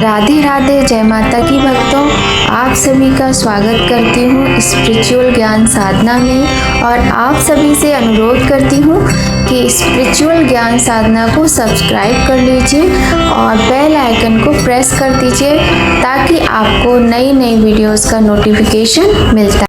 राधे राधे, जय माता की भक्तों। आप सभी का स्वागत करती हूँ स्पिरिचुअल ज्ञान साधना में और आप सभी से अनुरोध करती हूँ कि स्पिरिचुअल ज्ञान साधना को सब्सक्राइब कर लीजिए और बेल आइकन को प्रेस कर दीजिए ताकि आपको नई नई वीडियोस का नोटिफिकेशन मिलता है।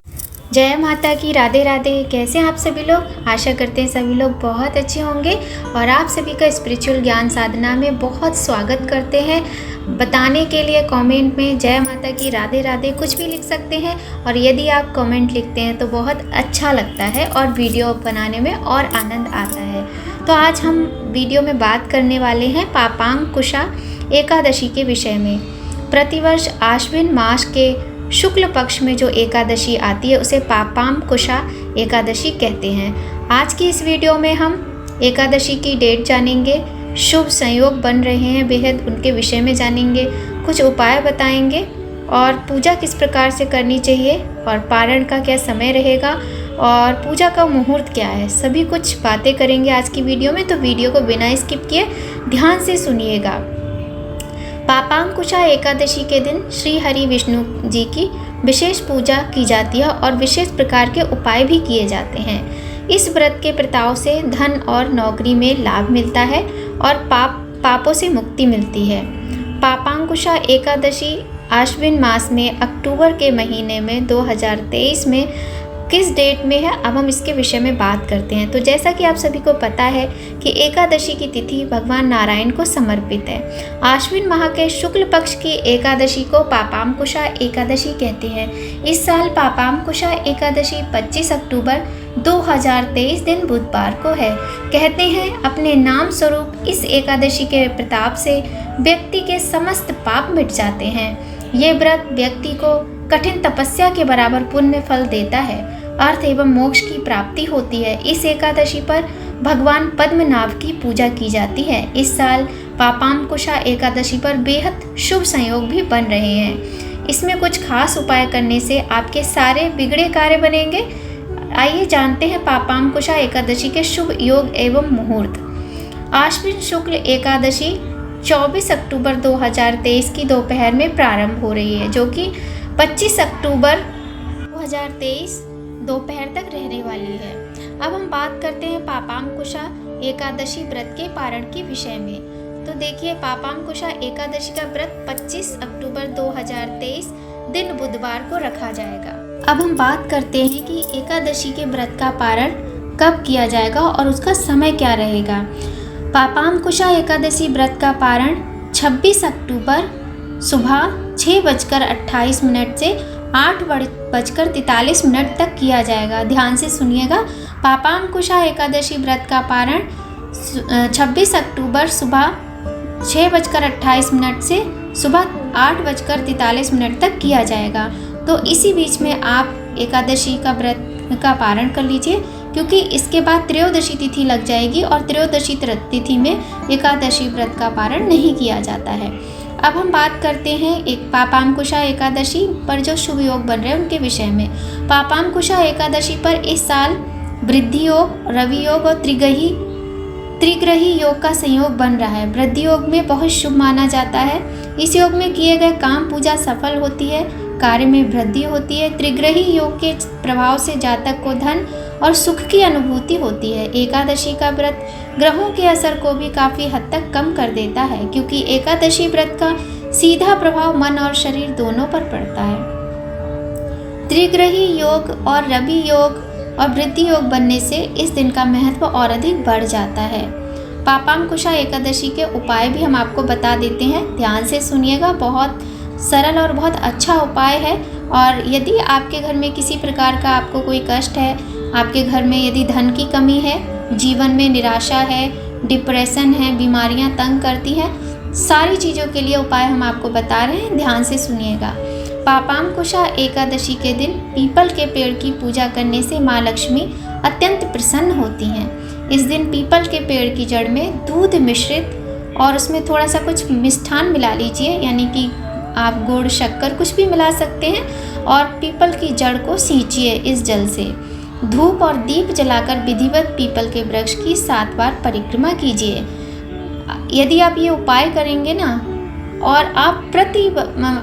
जय माता की, राधे राधे। कैसे हैं आप सभी लोग? आशा करते हैं सभी लोग बहुत अच्छे होंगे और आप सभी का स्पिरिचुअल ज्ञान साधना में बहुत स्वागत करते हैं। बताने के लिए कमेंट में जय माता की, राधे राधे कुछ भी लिख सकते हैं और यदि आप कमेंट लिखते हैं तो बहुत अच्छा लगता है और वीडियो बनाने में और आनंद आता है। तो आज हम वीडियो में बात करने वाले हैं पापांकुशा एकादशी के विषय में। प्रतिवर्ष आश्विन मास के शुक्ल पक्ष में जो एकादशी आती है उसे पापांकुशा एकादशी कहते हैं। आज की इस वीडियो में हम एकादशी की डेट जानेंगे, शुभ संयोग बन रहे हैं बेहद उनके विषय में जानेंगे, कुछ उपाय बताएंगे और पूजा किस प्रकार से करनी चाहिए और पारण का क्या समय रहेगा और पूजा का मुहूर्त क्या है, सभी कुछ बातें करेंगे आज की वीडियो में। तो वीडियो को बिना स्किप किए ध्यान से सुनिएगा। पापांकुशा एकादशी के दिन श्री हरि विष्णु जी की विशेष पूजा की जाती है और विशेष प्रकार के उपाय भी किए जाते हैं। इस व्रत के प्रताप से धन और नौकरी में लाभ मिलता है और पापों से मुक्ति मिलती है। पापांकुशा एकादशी आश्विन मास में अक्टूबर के महीने में 2023 में किस डेट में है, अब हम इसके विषय में बात करते हैं। तो जैसा कि आप सभी को पता है कि एकादशी की तिथि भगवान नारायण को समर्पित है। आश्विन माह के शुक्ल पक्ष की एकादशी को पापांकुशा एकादशी कहते हैं। इस साल पापांकुशा एकादशी 25 अक्टूबर 2023 दिन बुधवार को है। कहते हैं अपने नाम स्वरूप इस एकादशी के प्रताप से व्यक्ति के समस्त पाप मिट जाते हैं। ये व्रत व्यक्ति को कठिन तपस्या के बराबर पुण्य फल देता है, अर्थ एवं मोक्ष की प्राप्ति होती है। इस एकादशी पर भगवान पद्मनाभ की पूजा की जाती है। इस साल पापांकुशा एकादशी पर बेहद शुभ संयोग भी बन रहे हैं। इसमें कुछ खास उपाय करने से आपके सारे बिगड़े कार्य बनेंगे। आइए जानते हैं पापांकुशा एकादशी के शुभ योग एवं मुहूर्त। आश्विन शुक्ल एकादशी 24 अक्टूबर 2023 की दोपहर में प्रारंभ हो रही है, जो कि 25 अक्टूबर 2023 दोपहर तक रहने वाली है। अब हम बात करते हैं पापांकुशा एकादशी व्रत के पारण के विषय में। तो देखिए, पापांकुशा एकादशी का व्रत 25 अक्टूबर 2023 दिन बुधवार को रखा जाएगा। अब हम बात करते हैं कि एकादशी के व्रत का पारण कब किया जाएगा और उसका समय क्या रहेगा। पापांकुशा एकादशी व्रत का पारण 26 अक्टूबर सुबह 6:28 से 8:43 तक किया जाएगा। ध्यान से सुनिएगा। पापांकुशा एकादशी व्रत का पारण 26 अक्टूबर सुबह 6:28 से सुबह 8:43 तक किया जाएगा। तो इसी बीच में आप एकादशी का व्रत का पारण कर लीजिए, क्योंकि इसके बाद त्रयोदशी तिथि लग जाएगी और त्रयोदशी तिथि में एकादशी व्रत का पारण नहीं किया जाता है। अब हम बात करते हैं एक पापांकुशा एकादशी पर जो शुभ योग बन रहे हैं उनके विषय में। पापांकुशा एकादशी पर इस साल वृद्धि योग, रवि योग और त्रिग्रही योग का संयोग बन रहा है। वृद्धि योग में बहुत शुभ माना जाता है। इस योग में किए गए काम पूजा सफल होती है, कार्य में वृद्धि होती है। त्रिग्रही योग के प्रभाव से जातक को धन और सुख की अनुभूति होती है। एकादशी का व्रत ग्रहों के असर को भी काफ़ी हद तक कम कर देता है, क्योंकि एकादशी व्रत का सीधा प्रभाव मन और शरीर दोनों पर पड़ता है। त्रिग्रही योग और रवि योग और वृद्धि योग बनने से इस दिन का महत्व और अधिक बढ़ जाता है। पापांकुशा एकादशी के उपाय भी हम आपको बता देते हैं। ध्यान से सुनिएगा। बहुत सरल और बहुत अच्छा उपाय है। और यदि आपके घर में किसी प्रकार का आपको कोई कष्ट है, आपके घर में यदि धन की कमी है, जीवन में निराशा है, डिप्रेशन है, बीमारियां तंग करती हैं, सारी चीज़ों के लिए उपाय हम आपको बता रहे हैं। ध्यान से सुनिएगा। पापांकुशा एकादशी के दिन पीपल के पेड़ की पूजा करने से माँ लक्ष्मी अत्यंत प्रसन्न होती हैं। इस दिन पीपल के पेड़ की जड़ में दूध मिश्रित और उसमें थोड़ा सा कुछ मिष्ठान मिला लीजिए, यानी कि आप गुड़ शक्कर कुछ भी मिला सकते हैं और पीपल की जड़ को सींचिए इस जल से। धूप और दीप जलाकर विधिवत पीपल के वृक्ष की 7 बार परिक्रमा कीजिए। यदि आप ये उपाय करेंगे ना और आप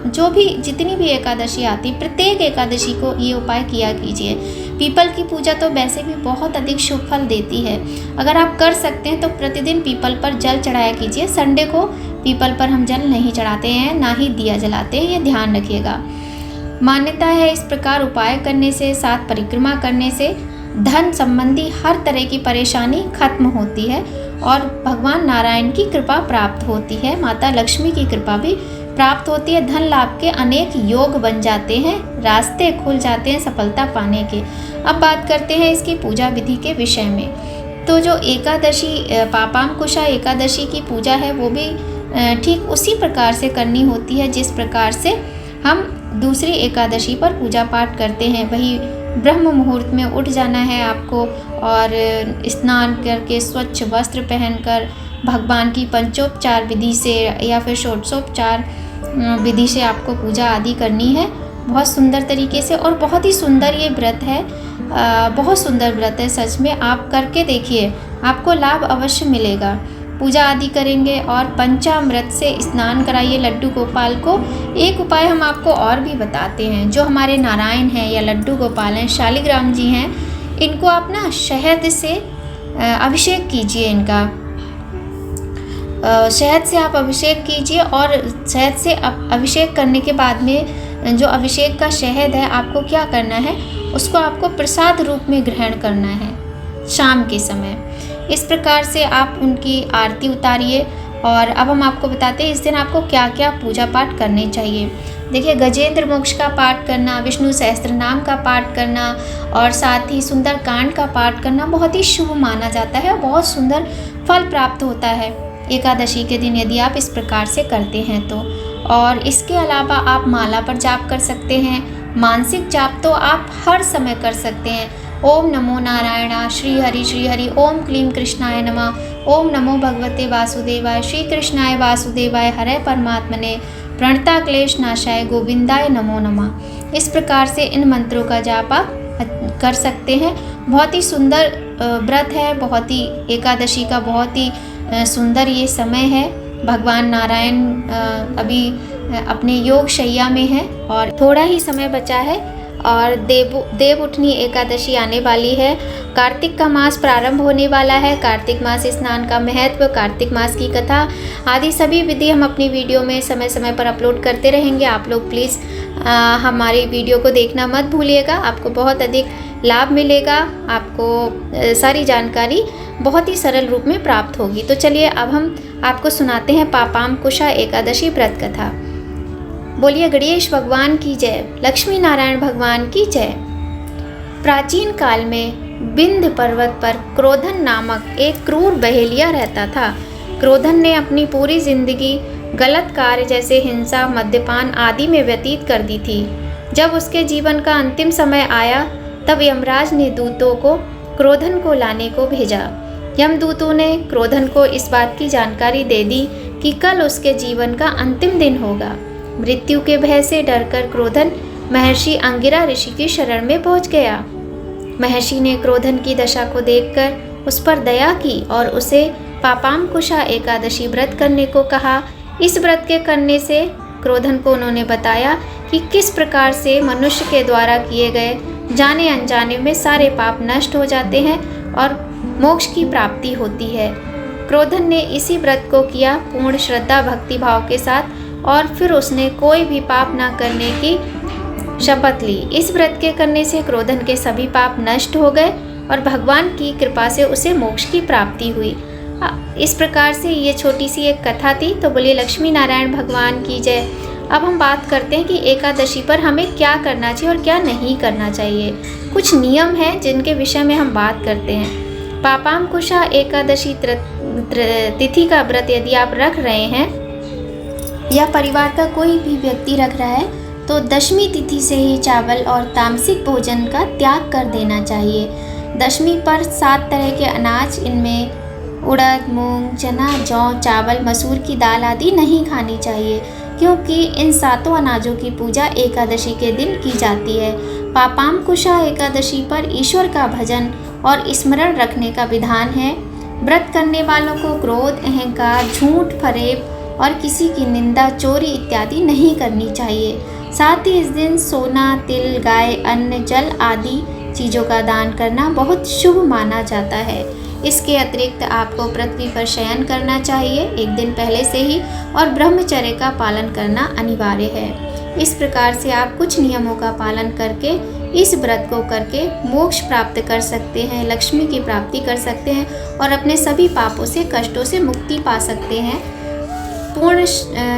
जो भी जितनी भी एकादशी आती, प्रत्येक एकादशी को ये उपाय किया कीजिए। पीपल की पूजा तो वैसे भी बहुत अधिक शुभ फल देती है। अगर आप कर सकते हैं तो प्रतिदिन पीपल पर जल चढ़ाया कीजिए। संडे को पीपल पर हम जल नहीं चढ़ाते हैं, ना ही दिया जलाते हैं, ये ध्यान रखिएगा। मान्यता है इस प्रकार उपाय करने से, 7 परिक्रमा करने से धन संबंधी हर तरह की परेशानी खत्म होती है और भगवान नारायण की कृपा प्राप्त होती है, माता लक्ष्मी की कृपा भी प्राप्त होती है। धन लाभ के अनेक योग बन जाते हैं, रास्ते खुल जाते हैं सफलता पाने के। अब बात करते हैं इसकी पूजा विधि के विषय में। तो जो एकादशी पापांकुशा एकादशी की पूजा है वो भी ठीक उसी प्रकार से करनी होती है जिस प्रकार से हम दूसरी एकादशी पर पूजा पाठ करते हैं। वही ब्रह्म मुहूर्त में उठ जाना है आपको और स्नान करके स्वच्छ वस्त्र पहनकर भगवान की पंचोपचार विधि से या फिर षोडशोपचार विधि से आपको पूजा आदि करनी है बहुत सुंदर तरीके से। और बहुत ही सुंदर ये व्रत है, बहुत सुंदर व्रत है सच में। आप करके देखिए, आपको लाभ अवश्य मिलेगा। पूजा आदि करेंगे और पंचामृत से स्नान कराइए लड्डू गोपाल को। एक उपाय हम आपको और भी बताते हैं। जो हमारे नारायण हैं या लड्डू गोपाल हैं, शालिग्राम जी हैं, इनको आप ना शहद से अभिषेक कीजिए। इनका शहद से आप अभिषेक कीजिए और शहद से अभिषेक करने के बाद में जो अभिषेक का शहद है आपको क्या करना है, उसको आपको प्रसाद रूप में ग्रहण करना है शाम के समय। इस प्रकार से आप उनकी आरती उतारिए। और अब हम आपको बताते हैं इस दिन आपको क्या क्या पूजा पाठ करने चाहिए। देखिए, गजेंद्र मोक्ष का पाठ करना, विष्णु सहस्त्र नाम का पाठ करना और साथ ही सुंदर कांड का पाठ करना बहुत ही शुभ माना जाता है और बहुत सुंदर फल प्राप्त होता है एकादशी के दिन यदि आप इस प्रकार से करते हैं तो। और इसके अलावा आप माला पर जाप कर सकते हैं। मानसिक जाप तो आप हर समय कर सकते हैं। ओम नमो नारायण श्री हरि ओम क्लीं कृष्णाय नमः, ओम नमो भगवते वासुदेवाय श्री कृष्णाय वासुदेवाय हरे परमात्मने प्रणता क्लेश नाशाय गोविंदाय नमो नमः। इस प्रकार से इन मंत्रों का जाप आप कर सकते हैं। बहुत ही सुंदर व्रत है, बहुत ही एकादशी का बहुत ही सुंदर ये समय है। भगवान नारायण अभी अपने योग शैया में है और थोड़ा ही समय बचा है और देव उठनी एकादशी आने वाली है। कार्तिक का मास प्रारंभ होने वाला है। कार्तिक मास स्नान का महत्व, कार्तिक मास की कथा आदि सभी विधि हम अपनी वीडियो में समय समय पर अपलोड करते रहेंगे। आप लोग प्लीज़ हमारी वीडियो को देखना मत भूलिएगा, आपको बहुत अधिक लाभ मिलेगा। आपको सारी जानकारी बहुत ही सरल रूप में प्राप्त होगी। तो चलिए अब हम आपको सुनाते हैं पापांकुशा एकादशी व्रत कथा। बोलिए गणेश भगवान की जय, लक्ष्मी नारायण भगवान की जय। प्राचीन काल में विंध्य पर्वत पर क्रोधन नामक एक क्रूर बहेलिया रहता था। क्रोधन ने अपनी पूरी जिंदगी गलत कार्य जैसे हिंसा, मद्यपान आदि में व्यतीत कर दी थी। जब उसके जीवन का अंतिम समय आया तब यमराज ने दूतों को क्रोधन को लाने को भेजा। यमदूतों ने क्रोधन को इस बात की जानकारी दे दी कि कल उसके जीवन का अंतिम दिन होगा। मृत्यु के भय से डरकर क्रोधन महर्षि अंगिरा ऋषि की शरण में पहुंच गया। महर्षि ने क्रोधन की दशा को देखकर उस पर दया की और उसे पापांकुशा एकादशी व्रत करने को कहा। इस व्रत के करने से क्रोधन को उन्होंने बताया कि किस प्रकार से मनुष्य के द्वारा किए गए जाने अनजाने में सारे पाप नष्ट हो जाते हैं और मोक्ष की प्राप्ति होती है। क्रोधन ने इसी व्रत को किया पूर्ण श्रद्धा भक्ति भाव के साथ और फिर उसने कोई भी पाप ना करने की शपथ ली। इस व्रत के करने से क्रोधन के सभी पाप नष्ट हो गए और भगवान की कृपा से उसे मोक्ष की प्राप्ति हुई। इस प्रकार से ये छोटी सी एक कथा थी। तो बोलिए लक्ष्मी नारायण भगवान की जय। अब हम बात करते हैं कि एकादशी पर हमें क्या करना चाहिए और क्या नहीं करना चाहिए। कुछ नियम हैं जिनके विषय में हम बात करते हैं। पापांकुशा एकादशी तिथि का व्रत यदि आप रख रहे हैं या परिवार का कोई भी व्यक्ति रख रहा है तो दशमी तिथि से ही चावल और तामसिक भोजन का त्याग कर देना चाहिए। दशमी पर 7 तरह के अनाज, इनमें उड़द, मूंग, चना, जौ, चावल, मसूर की दाल आदि नहीं खानी चाहिए क्योंकि इन 7 अनाजों की पूजा एकादशी के दिन की जाती है। पापांकुशा एकादशी पर ईश्वर का भजन और स्मरण रखने का विधान है। व्रत करने वालों को क्रोध, अहंकार, झूठ, फरेब और किसी की निंदा, चोरी इत्यादि नहीं करनी चाहिए। साथ ही इस दिन सोना, तिल, गाय, अन्न, जल आदि चीज़ों का दान करना बहुत शुभ माना जाता है। इसके अतिरिक्त आपको पृथ्वी पर शयन करना चाहिए एक दिन पहले से ही, और ब्रह्मचर्य का पालन करना अनिवार्य है। इस प्रकार से आप कुछ नियमों का पालन करके, इस व्रत को करके मोक्ष प्राप्त कर सकते हैं, लक्ष्मी की प्राप्ति कर सकते हैं और अपने सभी पापों से, कष्टों से मुक्ति पा सकते हैं। पूर्ण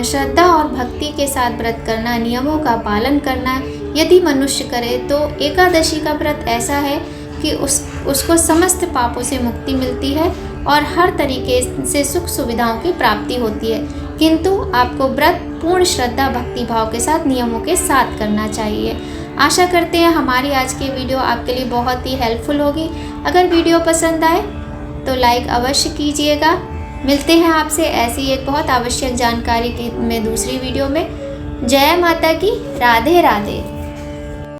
श्रद्धा और भक्ति के साथ व्रत करना, नियमों का पालन करना यदि मनुष्य करे तो एकादशी का व्रत ऐसा है कि उसको समस्त पापों से मुक्ति मिलती है और हर तरीके से सुख सुविधाओं की प्राप्ति होती है। किंतु आपको व्रत पूर्ण श्रद्धा भक्ति भाव के साथ, नियमों के साथ करना चाहिए। आशा करते हैं हमारी आज की वीडियो आपके लिए बहुत ही हेल्पफुल होगी। अगर वीडियो पसंद आए तो लाइक अवश्य कीजिएगा। मिलते हैं आपसे ऐसी एक बहुत आवश्यक जानकारी में दूसरी वीडियो में। जय माता की, राधे राधे।